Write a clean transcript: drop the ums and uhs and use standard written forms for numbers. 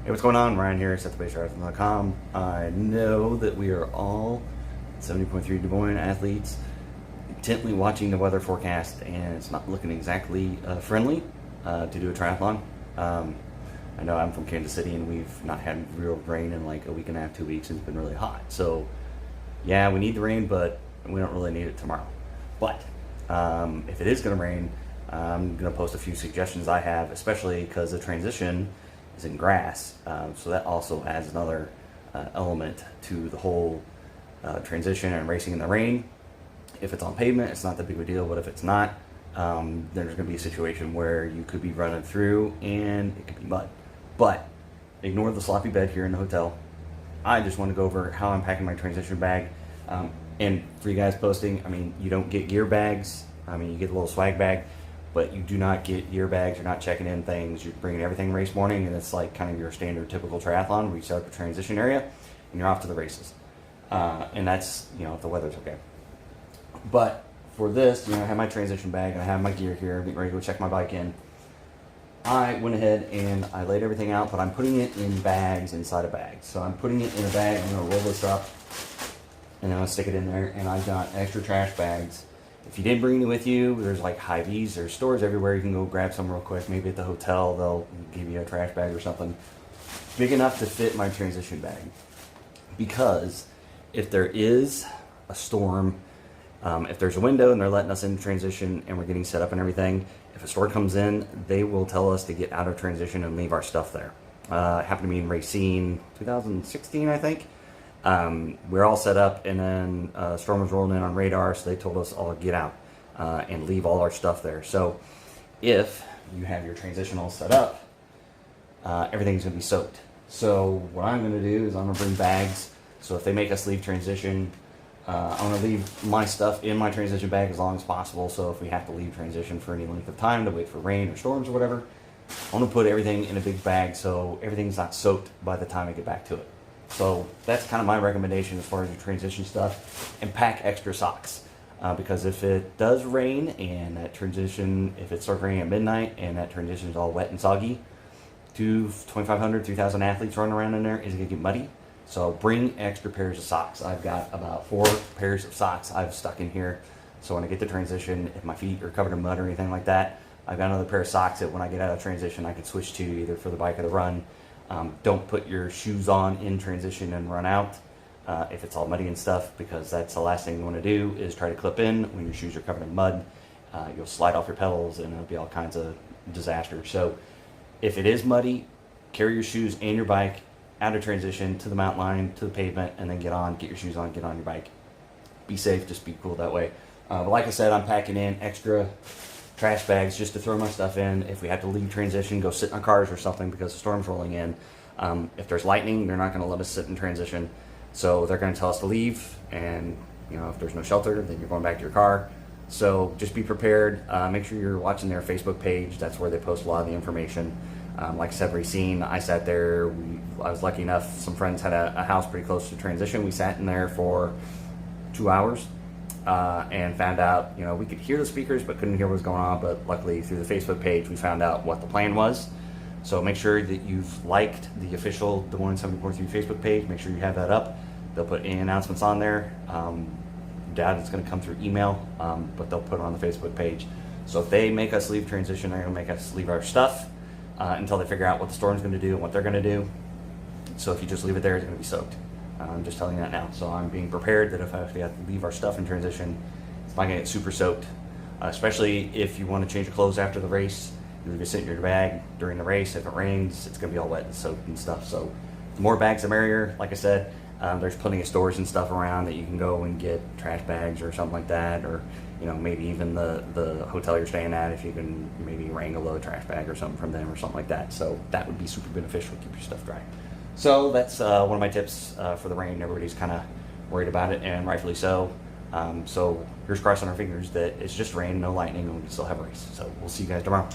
Hey, what's going on? Ryan here at setthepace.com. I know that we are all 70.3 Des Moines athletes intently watching the weather forecast, and it's not looking exactly friendly to do a triathlon. I know I'm from Kansas City, and we've not had real rain in like a week and a half, 2 weeks, and it's been really hot. So, yeah, we need the rain, but we don't really need it tomorrow. But if it is going to rain, I'm going to post a few suggestions I have, especially because the transition is in grass, so that also adds another element to the whole transition and racing in the rain. If it's on pavement, it's not that big of a deal, but if it's not, there's going to be a situation where you could be running through and it could be mud. But ignore the sloppy bed here in the hotel. I just want to go over how I'm packing my transition bag. And for you guys posting, I mean, you don't get gear bags. I mean, you get a little swag bag, but you do not get gear bags. You're not checking in things. You're bringing everything race morning, and it's like kind of your standard typical triathlon where you set up a transition area and you're off to the races. And that's, if the weather's okay. But for this, I have my transition bag and I have my gear here. I'm getting ready to go check my bike in. I went ahead and I laid everything out, but I'm putting it in bags inside a bag. So I'm putting it in a bag. I'm going to roll this up and I'm going to stick it in there. And I've got extra trash bags. If you didn't bring it with you, there's like Hy-Vees, there's stores everywhere. You can go grab some real quick. Maybe at the hotel, they'll give you a trash bag or something big enough to fit my transition bag. Because if there is a storm, if there's a window and they're letting us in transition and we're getting set up and everything, if a storm comes in, they will tell us to get out of transition and leave our stuff there. It happened to me in Racine 2016, I think. We're all set up, and then a storm was rolling in on radar, so they told us all to get out and leave all our stuff there. So if you have your transition all set up, everything's going to be soaked. So what I'm going to do is I'm going to bring bags. So if they make us leave transition, I'm going to leave my stuff in my transition bag as long as possible. So if we have to leave transition for any length of time to wait for rain or storms or whatever, I'm going to put everything in a big bag so everything's not soaked by the time I get back to it. So that's kind of my recommendation as far as your transition stuff, and pack extra socks. Because if it does rain and that transition, if it starts raining at midnight and that transition is all wet and soggy, 2,500, 3,000 athletes running around in there, is going to get muddy. So bring extra pairs of socks. I've got about 4 pairs of socks I've stuck in here. So when I get to transition, if my feet are covered in mud or anything like that, I've got another pair of socks that when I get out of transition, I can switch to either for the bike or the run. Don't put your shoes on in transition and run out if it's all muddy and stuff, because that's the last thing you want to do is try to clip in when your shoes are covered in mud. You'll slide off your pedals and it'll be all kinds of disaster. So if it is muddy, carry your shoes and your bike out of transition to the mountain line, to the pavement, and then get your shoes on, get on your bike. Be safe, just be cool that way. But like I said, I'm packing in extra trash bags just to throw my stuff in. If we have to leave transition, go sit in our cars or something because the storm's rolling in. If there's lightning, they're not going to let us sit in transition. So they're going to tell us to leave, and if there's no shelter, then you're going back to your car. So just be prepared. Make sure you're watching their Facebook page. That's where they post a lot of the information. Like I said, Racine, I sat there. I was lucky enough, some friends had a house pretty close to transition. We sat in there for 2 hours. And found out, we could hear the speakers but couldn't hear what was going on. But luckily, through the Facebook page, we found out what the plan was. So make sure that you've liked the official Des Moines 70.3 Facebook page. Make sure you have that up. They'll put any announcements on there. Doubt it's going to come through email, but they'll put it on the Facebook page. So if they make us leave transition, they're going to make us leave our stuff until they figure out what the storm's going to do and what they're going to do. So if you just leave it there, it's going to be soaked. I'm just telling you that now. So I'm being prepared that if I have to leave our stuff in transition, it's not going to get super soaked. Especially if you want to change your clothes after the race. You leave it sit in your bag during the race. If it rains, it's going to be all wet and soaked and stuff. So the more bags, the merrier. Like I said, there's plenty of stores and stuff around that you can go and get trash bags or something like that. Or, maybe even the hotel you're staying at, if you can maybe wrangle a trash bag or something from them or something like that. So that would be super beneficial to keep your stuff dry. So that's one of my tips for the rain. Everybody's kind of worried about it, and rightfully so. So here's crossing our fingers that it's just rain, no lightning, and we can still have a race. So we'll see you guys tomorrow.